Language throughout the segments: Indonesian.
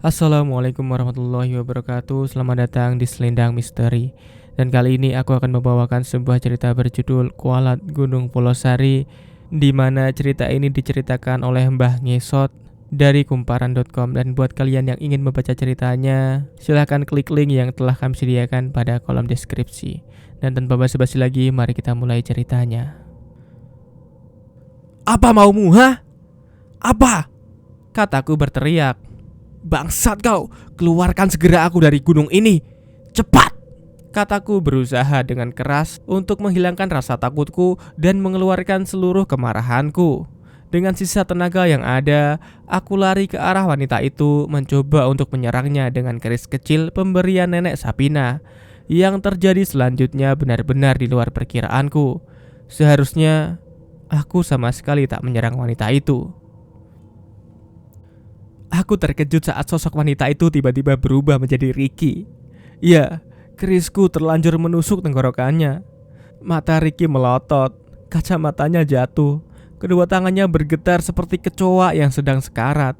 Assalamualaikum warahmatullahi wabarakatuh. Selamat datang di Selendang Misteri. Dan kali ini aku akan membawakan sebuah cerita berjudul Kualat Gunung Polosari, di mana cerita ini diceritakan oleh Mbah Ngesot dari kumparan.com. Dan buat kalian yang ingin membaca ceritanya, silahkan klik link yang telah kami sediakan pada kolom deskripsi. Dan tanpa basa-basi lagi, mari kita mulai ceritanya. Apa maumu, ha? Apa? Kataku berteriak. Bangsat kau, keluarkan segera aku dari gunung ini. Cepat! Kataku berusaha dengan keras untuk menghilangkan rasa takutku dan mengeluarkan seluruh kemarahanku. Dengan sisa tenaga yang ada, aku lari ke arah wanita itu, mencoba untuk menyerangnya dengan keris kecil pemberian nenek Sapina. Yang terjadi selanjutnya benar-benar di luar perkiraanku. Seharusnya aku sama sekali tak menyerang wanita itu. Aku terkejut saat sosok wanita itu tiba-tiba berubah menjadi Ricky. Ya, kerisku terlanjur menusuk tenggorokannya. Mata Ricky melotot, kacamatanya jatuh, kedua tangannya bergetar seperti kecoa yang sedang sekarat.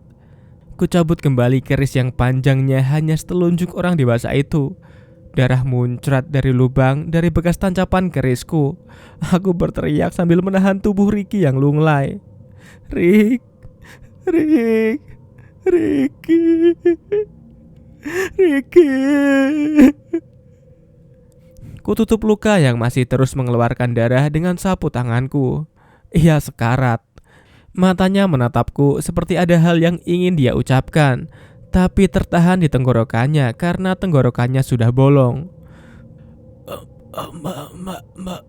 Kucabut kembali keris yang panjangnya hanya setelunjuk orang dewasa itu. Darah muncrat dari lubang dari bekas tancapan kerisku. Aku berteriak sambil menahan tubuh Ricky yang lunglai. Rick, Ricky, Ricky. Kututup luka yang masih terus mengeluarkan darah dengan sapu tanganku. Ia sekarat. Matanya menatapku seperti ada hal yang ingin dia ucapkan, tapi tertahan di tenggorokannya karena tenggorokannya sudah bolong.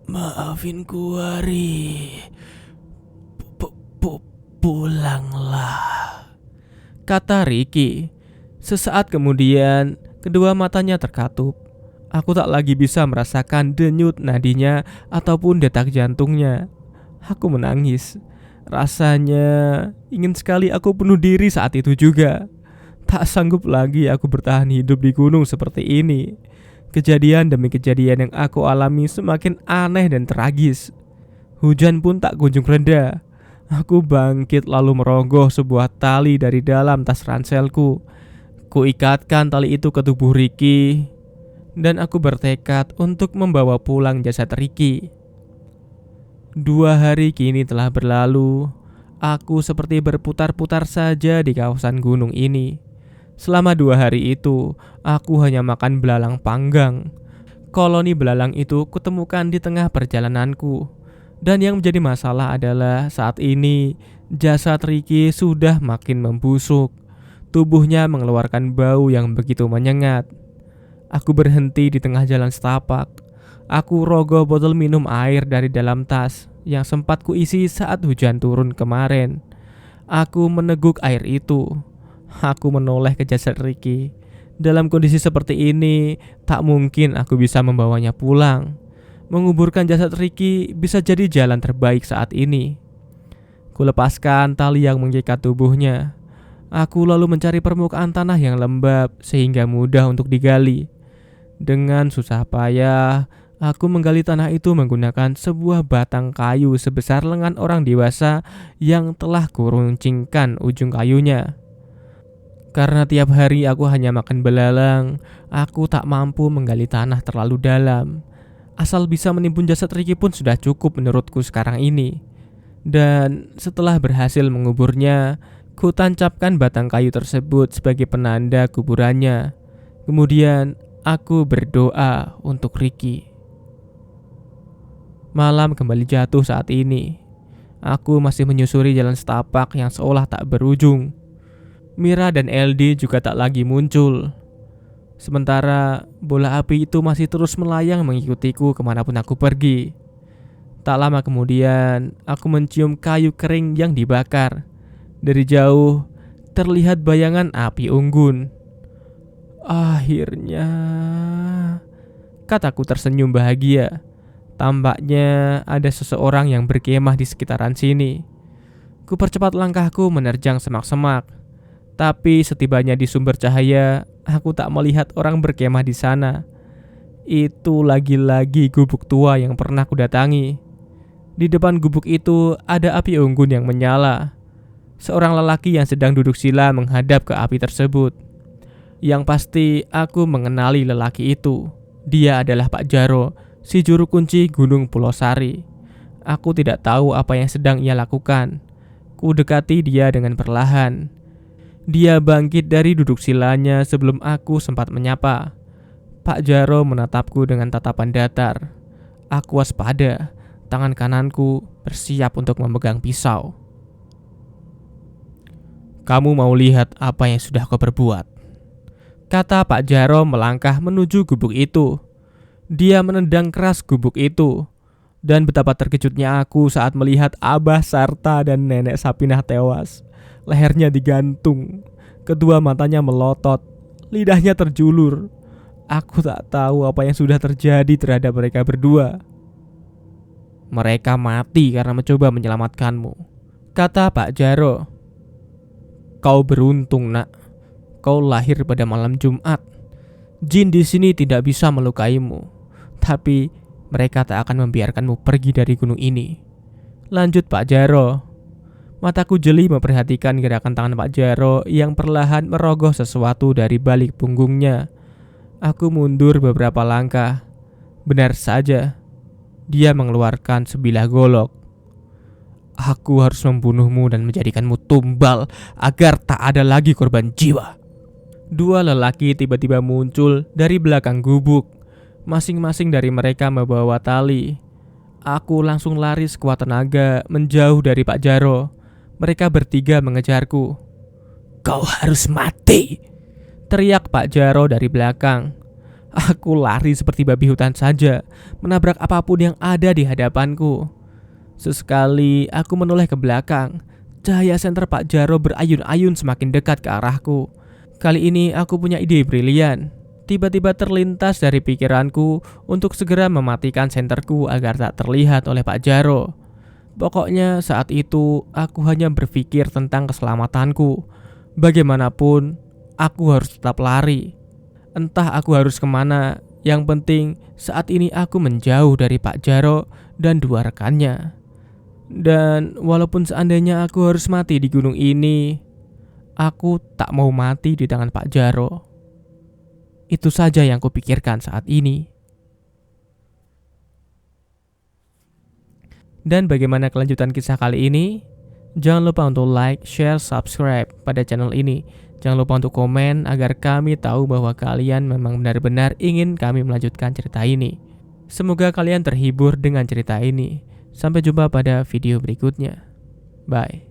Maafin ku, Ari. Pulanglah, kata Ricky. Sesaat kemudian, kedua matanya terkatup. Aku tak lagi bisa merasakan denyut nadinya ataupun detak jantungnya. Aku menangis. Rasanya ingin sekali aku bunuh diri saat itu juga. Tak sanggup lagi aku bertahan hidup di gunung seperti ini. Kejadian demi kejadian yang aku alami semakin aneh dan tragis. Hujan pun tak kunjung reda. Aku bangkit lalu merogoh sebuah tali dari dalam tas ranselku. Kuikatkan tali itu ke tubuh Ricky, dan aku bertekad untuk membawa pulang jasad Ricky. 2 hari kini telah berlalu. Aku seperti berputar-putar saja di kawasan gunung ini. Selama 2 hari itu, aku hanya makan belalang panggang. Koloni belalang itu kutemukan di tengah perjalananku. Dan yang menjadi masalah adalah saat ini jasad Ricky sudah makin membusuk. Tubuhnya mengeluarkan bau yang begitu menyengat. Aku berhenti di tengah jalan setapak. Aku rogoh botol minum air dari dalam tas yang sempat kuisi saat hujan turun kemarin. Aku meneguk air itu. Aku menoleh ke jasad Ricky. Dalam kondisi seperti ini, tak mungkin aku bisa membawanya pulang. Menguburkan jasad Ricky bisa jadi jalan terbaik saat ini. Kulepaskan tali yang mengikat tubuhnya. Aku lalu mencari permukaan tanah yang lembab sehingga mudah untuk digali. Dengan susah payah, aku menggali tanah itu menggunakan sebuah batang kayu sebesar lengan orang dewasa yang telah kuruncingkan ujung kayunya. Karena tiap hari aku hanya makan belalang, aku tak mampu menggali tanah terlalu dalam. Asal bisa menimbun jasad Ricky pun sudah cukup menurutku sekarang ini. Dan setelah berhasil menguburnya, ku tancapkan batang kayu tersebut sebagai penanda kuburannya. Kemudian aku berdoa untuk Ricky. Malam kembali jatuh saat ini. Aku masih menyusuri jalan setapak yang seolah tak berujung. Mira dan LD juga tak lagi muncul. Sementara bola api itu masih terus melayang mengikutiku kemanapun aku pergi. Tak lama kemudian, aku mencium kayu kering yang dibakar. Dari jauh, terlihat bayangan api unggun. Akhirnya, kataku tersenyum bahagia. Tampaknya ada seseorang yang berkemah di sekitaran sini. Kupercepat langkahku menerjang semak-semak. Tapi setibanya di sumber cahaya, aku tak melihat orang berkemah di sana. Itu lagi-lagi gubuk tua yang pernah kudatangi. Di depan gubuk itu ada api unggun yang menyala. Seorang lelaki yang sedang duduk sila menghadap ke api tersebut. Yang pasti aku mengenali lelaki itu. Dia adalah Pak Jaro, si juru kunci Gunung Pulau Sari. Aku tidak tahu apa yang sedang ia lakukan. Ku dekati dia dengan perlahan. Dia bangkit dari duduk silanya sebelum aku sempat menyapa. Pak Jaro menatapku dengan tatapan datar. Aku waspada, tangan kananku bersiap untuk memegang pisau. "Kamu mau lihat apa yang sudah kau perbuat?" kata Pak Jaro melangkah menuju gubuk itu. Dia menendang keras gubuk itu. Dan betapa terkejutnya aku saat melihat Abah Sarta dan Nenek Sapinah tewas. Lehernya digantung, kedua matanya melotot, lidahnya terjulur. Aku tak tahu apa yang sudah terjadi terhadap mereka berdua. "Mereka mati karena mencoba menyelamatkanmu," kata Pak Jaro. "Kau beruntung, Nak. Kau lahir pada malam Jumat. Jin di sini tidak bisa melukaimu, tapi mereka tak akan membiarkanmu pergi dari gunung ini," lanjut Pak Jaro. Mataku jeli memperhatikan gerakan tangan Pak Jaro yang perlahan merogoh sesuatu dari balik punggungnya. Aku mundur beberapa langkah. Benar saja, dia mengeluarkan sebilah golok. "Aku harus membunuhmu dan menjadikanmu tumbal agar tak ada lagi korban jiwa." Dua lelaki tiba-tiba muncul dari belakang gubuk. Masing-masing dari mereka membawa tali. Aku langsung lari sekuat tenaga menjauh dari Pak Jaro. Mereka bertiga mengejarku. "Kau harus mati!" teriak Pak Jaro dari belakang. Aku lari seperti babi hutan saja, menabrak apapun yang ada di hadapanku. Sesekali aku menoleh ke belakang. Cahaya senter Pak Jaro berayun-ayun semakin dekat ke arahku. Kali ini aku punya ide brilian. Tiba-tiba terlintas dari pikiranku untuk segera mematikan senterku agar tak terlihat oleh Pak Jaro. Pokoknya saat itu aku hanya berpikir tentang keselamatanku. Bagaimanapun, aku harus tetap lari. Entah aku harus kemana, yang penting saat ini aku menjauh dari Pak Jaro dan dua rekannya. Dan walaupun seandainya aku harus mati di gunung ini, aku tak mau mati di tangan Pak Jaro. Itu saja yang kupikirkan saat ini. Dan bagaimana kelanjutan kisah kali ini? Jangan lupa untuk like, share, subscribe pada channel ini. Jangan lupa untuk komen agar kami tahu bahwa kalian memang benar-benar ingin kami melanjutkan cerita ini. Semoga kalian terhibur dengan cerita ini. Sampai jumpa pada video berikutnya. Bye.